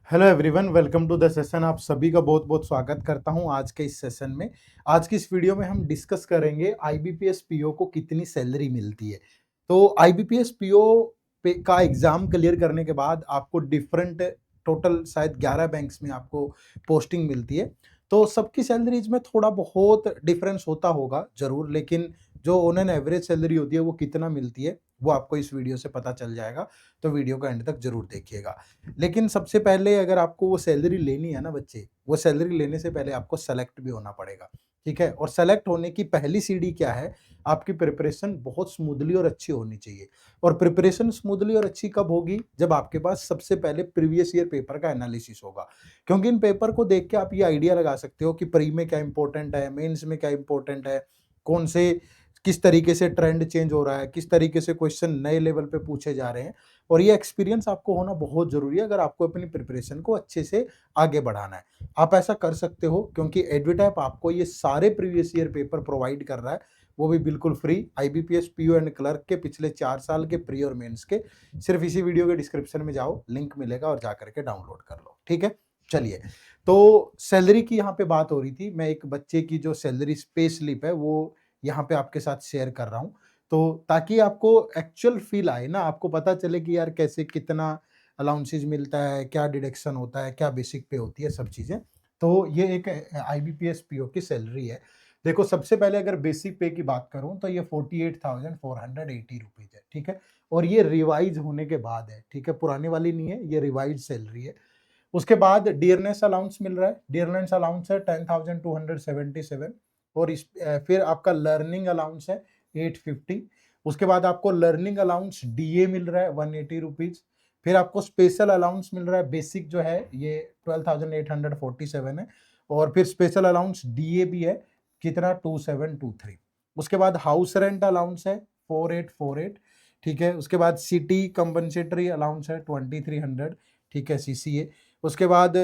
Hello everyone, welcome to the session. आप सभी का बहुत बहुत स्वागत करता हूं आज के इस सेशन में। आज की इस वीडियो में हम डिस्कस करेंगे आईबीपीएस पीओ को कितनी सैलरी मिलती है। तो आईबीपीएस पीओ पे का एग्जाम क्लियर करने के बाद आपको डिफरेंट टोटल शायद 11 बैंक्स में आपको पोस्टिंग मिलती है। तो सबकी सैलरीज में थोड़ा बहुत डिफरेंस होता होगा जरूर, लेकिन जो ऑन एन एवरेज सैलरी होती है वो कितना मिलती है वो आपको इस वीडियो से पता चल जाएगा। तो वीडियो का एंड तक जरूर देखिएगा। लेकिन सबसे पहले अगर आपको वो सैलरी लेनी है ना बच्चे, वो सैलरी लेने से पहले आपको सेलेक्ट भी होना पड़ेगा, ठीक है। और सेलेक्ट होने की पहली सीढ़ी क्या है, आपकी प्रिपरेशन बहुत स्मूथली और अच्छी होनी चाहिए। और प्रिपरेशन स्मूथली और अच्छी कब होगी, जब आपके पास सबसे पहले प्रीवियस ईयर पेपर का एनालिसिस होगा। क्योंकि इन पेपर को देख के आप ये आइडिया लगा सकते हो कि प्री में क्या इंपॉर्टेंट है, मेंस में क्या इंपॉर्टेंट है, कौन से किस तरीके से ट्रेंड चेंज हो रहा है, किस तरीके से क्वेश्चन नए लेवल पे पूछे जा रहे हैं। और ये एक्सपीरियंस आपको होना बहुत ज़रूरी है अगर आपको अपनी प्रिपरेशन को अच्छे से आगे बढ़ाना है। आप ऐसा कर सकते हो क्योंकि एडविटैप आपको ये सारे प्रीवियस ईयर पेपर प्रोवाइड कर रहा है, वो भी बिल्कुल free. IBPS PO and clerk के पिछले 4 साल के प्री और मेंस के सिर्फ इसी वीडियो के डिस्क्रिप्शन में जाओ, लिंक मिलेगा और जा करके डाउनलोड कर लो, ठीक है। चलिए, तो सैलरी की यहाँ पे बात हो रही थी। मैं एक बच्चे की जो सैलरी पे स्लिप है वो यहाँ पे आपके साथ शेयर कर रहा हूँ। तो ताकि आपको एक्चुअल फील आए ना, आपको पता चले कि यार कैसे कितना अलाउंसेस मिलता है, क्या डिडक्शन होता है, क्या बेसिक पे होती है, सब चीज़ें। तो ये एक आईबीपीएस पीओ की सैलरी है। देखो, सबसे पहले अगर बेसिक पे की बात करूँ तो ये 48,480 रुपीज़ है, ठीक है। और ये रिवाइज होने के बाद है, ठीक है, पुरानी वाली नहीं है, ये रिवाइज सैलरी है। उसके बाद डियरनेस अलाउंस मिल रहा है। डियरनेस अलाउंस है 10,277। और फिर आपका लर्निंग अलाउंस है 850। उसके बाद आपको लर्निंग अलाउंस डीए मिल रहा है 180 रुपीज। फिर आपको स्पेशल अलाउंस मिल रहा है, बेसिक जो है ये 12,847 है। और फिर स्पेशल अलाउंस डीए भी है, कितना 2723। उसके बाद हाउस रेंट अलाउंस है 4848, ठीक है। उसके बाद सिटी कंपनसेटरी अलाउंस है 2300, ठीक है, सीसीए। उसके बाद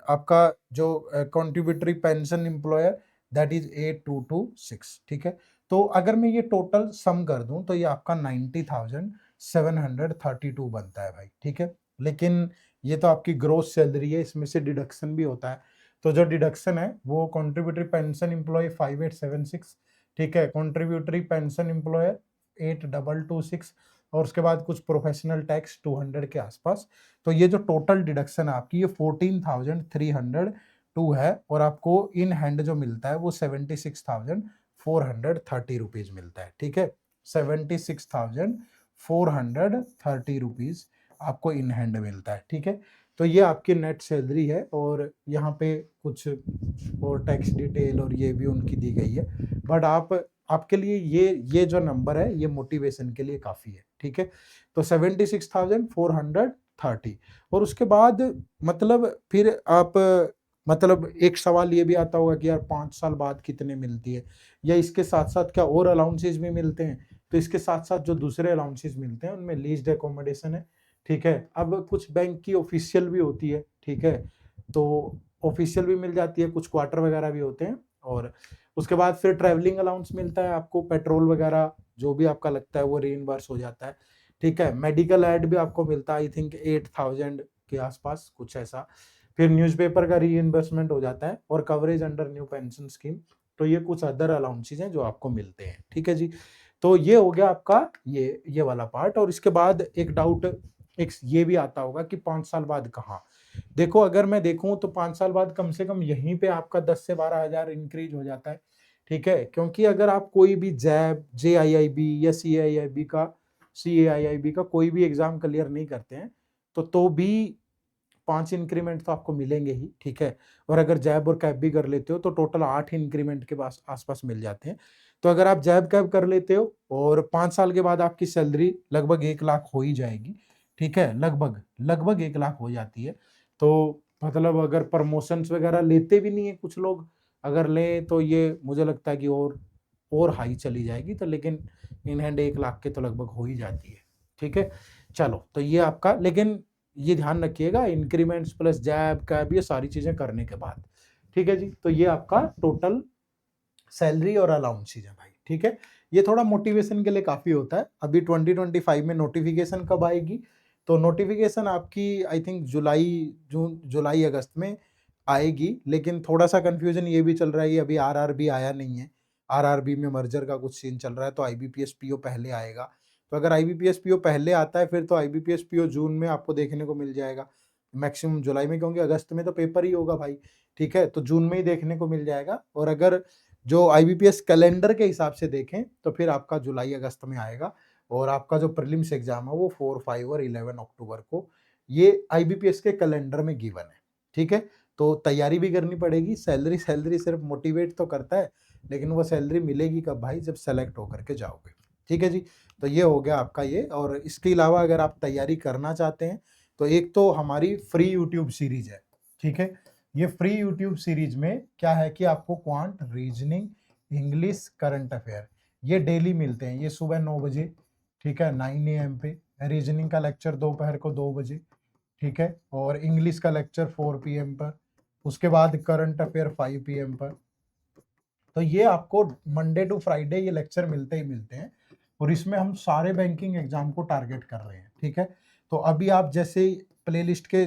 आपका जो contributory pension employer that is 8226, ठीक है। तो अगर मैं ये टोटल सम कर दूं तो ये आपका 90,732 बनता है भाई, ठीक है। लेकिन ये तो आपकी ग्रोस सैलरी है, इसमें से डिडक्शन भी होता है। तो जो डिडक्शन है वो कॉन्ट्रीब्यूटरी पेंशन एम्प्लॉय 5876, ठीक है, कॉन्ट्रीब्यूटरी पेंशन एम्प्लॉयर 8226, और उसके बाद कुछ प्रोफेशनल टैक्स 200 के आसपास। तो ये जो टोटल डिडक्शन है आपकी, ये 14,302 है। और आपको इन हैंड जो मिलता है वो 76,430 रुपीज मिलता है, ठीक है। 76,430 रुपीज आपको इन हैंड मिलता है, ठीक है। तो ये आपकी नेट सैलरी है। और यहाँ पे कुछ और टैक्स डिटेल और ये भी उनकी दी गई है। बट आपके लिए ये जो नंबर है ये मोटिवेशन के लिए काफ़ी है, ठीक है। तो 76,430। और उसके बाद मतलब फिर आप मतलब एक सवाल ये भी आता होगा कि यार 5 साल बाद कितने मिलती है, या इसके साथ साथ क्या और अलाउंसेस भी मिलते हैं। तो इसके साथ साथ जो दूसरे अलाउंसेस मिलते हैं उनमें लीज्ड एकोमोडेशन है, ठीक है। अब कुछ बैंक की ऑफिशियल भी होती है, ठीक है। तो ऑफिशियल भी मिल जाती है, कुछ क्वार्टर वगैरह भी होते हैं। और उसके बाद फिर ट्रैवलिंग अलाउंस मिलता है आपको, पेट्रोल वगैरह जो भी आपका लगता है वो रीइंबर्स हो जाता है, ठीक है। मेडिकल एड भी आपको मिलता है, आई थिंक 8,000 के आसपास कुछ ऐसा। फिर न्यूज़पेपर का रीइंबर्समेंट हो जाता है, और coverage under new pension scheme. तो ये कुछ अदर अलाउंसेस हैं जो आपको मिलते हैं, ठीक है जी। तो ये हो गया आपका ये वाला पार्ट। और इसके बाद एक डाउट एक ये भी आता होगा कि 5 साल बाद कहाँ। देखो, अगर मैं देखूं तो 5 साल बाद कम से कम यहीं पे आपका 10 से 12 हजार इंक्रीज हो जाता है, ठीक है। क्योंकि अगर आप कोई भी जैब, जेआईआईबी या सीएआईआईबी का कोई भी एग्जाम क्लियर नहीं करते हैं तो भी 5 इंक्रीमेंट तो आपको मिलेंगे ही, ठीक है। और अगर जैब और कैब भी कर लेते हो तो टोटल 8 इंक्रीमेंट के पास आसपास मिल जाते हैं। तो अगर आप जैब कैब कर लेते हो और 5 साल के बाद आपकी सैलरी लगभग 1 लाख हो ही जाएगी, ठीक है। लगभग लगभग 1 लाख हो जाती है। तो मतलब अगर प्रमोशंस वगैरह लेते भी नहीं है कुछ लोग, अगर लें तो ये मुझे लगता है कि और हाई चली जाएगी। तो लेकिन इन हैंड 1 लाख के तो लगभग हो ही जाती है, ठीक है। चलो, तो ये आपका, लेकिन ये ध्यान रखिएगा इंक्रीमेंट्स प्लस जैब कैब ये सारी चीजें करने के बाद, ठीक है जी। तो ये आपका टोटल सैलरी और अलाउंसेज है भाई, ठीक है। ये थोड़ा मोटिवेशन के लिए काफी होता है। अभी 2025 में नोटिफिकेशन कब आएगी, तो नोटिफिकेशन आपकी आई थिंक जुलाई अगस्त में आएगी, लेकिन थोड़ा-सा कन्फ्यूज़न ये भी चल रहा है कि अभी आरआरबी आया नहीं है। आरआरबी में मर्जर का कुछ सीन चल रहा है, तो आईबीपीएस पीओ पहले आएगा। तो अगर आईबीपीएस पीओ पहले आता है फिर तो आईबीपीएस पीओ जून में आपको देखने को मिल जाएगा, मैक्सिमम जुलाई में, क्योंकि अगस्त में तो पेपर ही होगा भाई, ठीक है? तो जून में ही देखने को मिल जाएगा। और अगर जो आईबीपीएस कैलेंडर के हिसाब से देखें तो फिर आपका जुलाई अगस्त में आएगा, और आपका जो प्रीलिम्स एग्जाम है वो 4, 5 और 11 अक्टूबर को ये आईबीपीएस के कैलेंडर में गिवन है, ठीक है? तो तैयारी भी करनी पड़ेगी। सैलरी सिर्फ मोटिवेट तो करता है, लेकिन वो सैलरी मिलेगी कब भाई? जब सेलेक्ट होकर के जाओगे, ठीक है जी? तो ये हो गया आपका ये। और इसके अलावा अगर आप तैयारी करना चाहते हैं तो एक तो हमारी फ्री यूट्यूब सीरीज है, ठीक है? ये फ्री यूट्यूब सीरीज में क्या है कि आपको quant, reasoning, English, current affair ये डेली मिलते हैं। ये सुबह 9 बजे, ठीक है, 9 AM पे। रीजनिंग का लेक्चर दोपहर को 2 बजे, ठीक है, और इंग्लिश का लेक्चर 4 PM पर। उसके बाद करंट अफेयर 5 PM पर। तो ये आपको मंडे टू फ्राइडे ये लेक्चर मिलते ही मिलते हैं, और इसमें हम सारे बैंकिंग एग्जाम को टारगेट कर रहे हैं, ठीक है? तो अभी आप जैसे प्लेलिस्ट के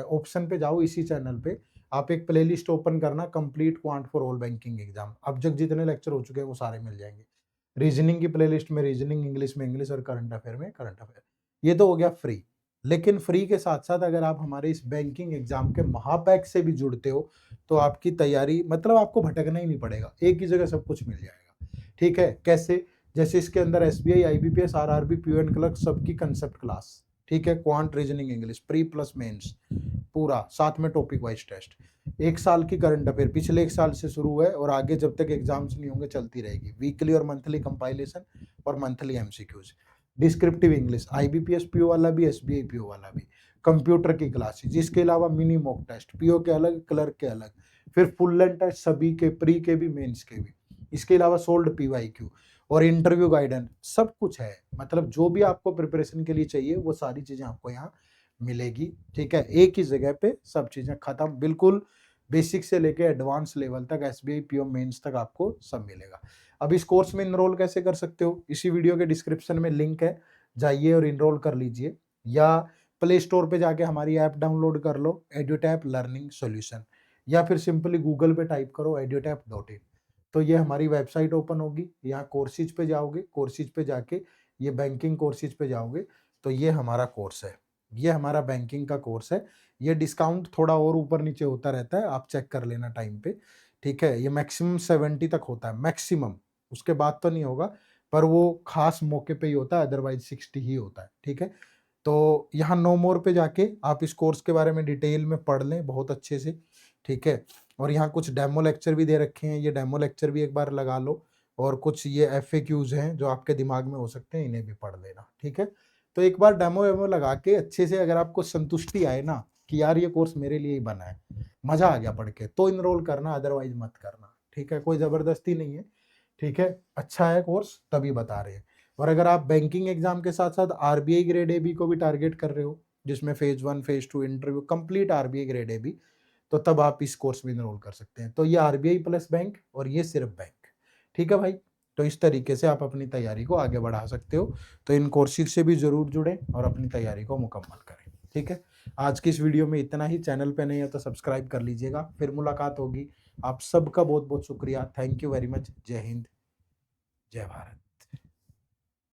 ऑप्शन पे जाओ, इसी चैनल पे आप एक प्लेलिस्ट ओपन करना, complete quant for all banking exam. अब तक जितने लेक्चर हो चुके हैं वो सारे मिल जाएंगे। रीजनिंग की प्लेलिस्ट में रीजनिंग, इंग्लिश में इंग्लिश, और करंट अफेयर में करंट अफेयर। ये तो हो गया फ्री। लेकिन फ्री के साथ साथ अगर आप हमारे इस बैंकिंग एग्जाम के महापैक से भी जुड़ते हो तो आपकी तैयारी, मतलब आपको भटकना ही नहीं पड़ेगा, एक ही जगह सब कुछ मिल जाएगा, ठीक है? कैसे? जैसे इसके अंदर SBI, IBPS, RRB, PO and clerk सबकी कंसेप्ट क्लास, ठीक है? Quant, reasoning, English, pre plus mains पूरा, साथ में टॉपिक वाइज टेस्ट, 1 साल की करंट अफेयर पिछले 1 साल से शुरू है और आगे जब तक एग्जाम्स नहीं होंगे चलती रहेगी। वीकली और मंथली कंपाइलेशन और monthly MCQs. Descriptive English, IBPS PO वाला भी, एसबीआई पीओ वाला भी। कंप्यूटर की क्लासेज, जिसके अलावा मिनी मॉक टेस्ट, पीओ के अलग, क्लर्क के अलग, फिर फुल लेंथ टेस्ट सभी के, प्री के भी, मेंस के भी। इसके अलावा सोल्ड पीवाईक्यू और इंटरव्यू गाइडेंस, सब कुछ है। मतलब जो भी आपको प्रिपरेशन के लिए चाहिए वो सारी चीजें आपको यहाँ मिलेगी, ठीक है? एक ही जगह पे सब चीजें खत्म, बिल्कुल बेसिक से लेके एडवांस लेवल तक, एसबीआई पीओ मेंस तक आपको सब मिलेगा। अब इस कोर्स में इनरोल कैसे कर सकते हो? इसी वीडियो के डिस्क्रिप्शन में लिंक है, जाइए और इनरोल कर लीजिए, या प्ले स्टोर पे जाके हमारी ऐप डाउनलोड कर लो, एड्यूटैप लर्निंग सॉल्यूशन, या फिर सिंपली गूगल पे टाइप करो edutap.in। तो ये हमारी वेबसाइट ओपन होगी, यहाँ कोर्सेज पे जाओगे, कोर्सेज पे जाके ये बैंकिंग कोर्सेज पे जाओगे तो ये हमारा कोर्स है, ये हमारा बैंकिंग का कोर्स है। ये डिस्काउंट थोड़ा और ऊपर नीचे होता रहता है, आप चेक कर लेना टाइम पे, ठीक है? ये मैक्सिमम 70 तक होता है, मैक्सिमम, उसके बाद तो नहीं होगा, पर वो खास मौके पे ही होता है, अदरवाइज 60 ही होता है, ठीक है? तो यहाँ नो मोर पे जाके आप इस कोर्स के बारे में डिटेल में पढ़ लें बहुत अच्छे से, ठीक है? और यहाँ कुछ डेमो लेक्चर भी दे रखे हैं, ये डेमो लेक्चर भी एक बार लगा लो, और कुछ ये एफएक्यूज हैं जो आपके दिमाग में हो सकते हैं, इन्हें भी पढ़ लेना, ठीक है? तो एक बार डेमो वेमो लगा के अच्छे से अगर आपको संतुष्टि आए ना कि यार ये कोर्स मेरे लिए ही बना है, मजा आ गया पढ़ के, तो इनरोल करना, अदरवाइज मत करना, ठीक है? कोई जबरदस्ती नहीं है, ठीक है? अच्छा है कोर्स तभी बता रहे हैं। और अगर आप बैंकिंग एग्जाम के साथ साथ आरबीआई ग्रेड ए बी को भी टारगेट कर रहे हो, जिसमें phase 1 phase 2 interview complete RBI grade A B, तो तब आप इस कोर्स में इनरोल कर सकते हैं। तो ये आरबीआई प्लस बैंक और ये सिर्फ बैंक, ठीक है भाई? तो इस तरीके से आप अपनी तैयारी को आगे बढ़ा सकते हो। तो इन कोर्सेज से भी जरूर जुड़ें और अपनी तैयारी को मुकम्मल करें, ठीक है? आज की इस वीडियो में इतना ही। चैनल पे नहीं है तो सब्सक्राइब कर लीजिएगा, फिर मुलाकात होगी। आप सबका बहुत बहुत शुक्रिया, थैंक यू वेरी मच। जय हिंद, जय भारत।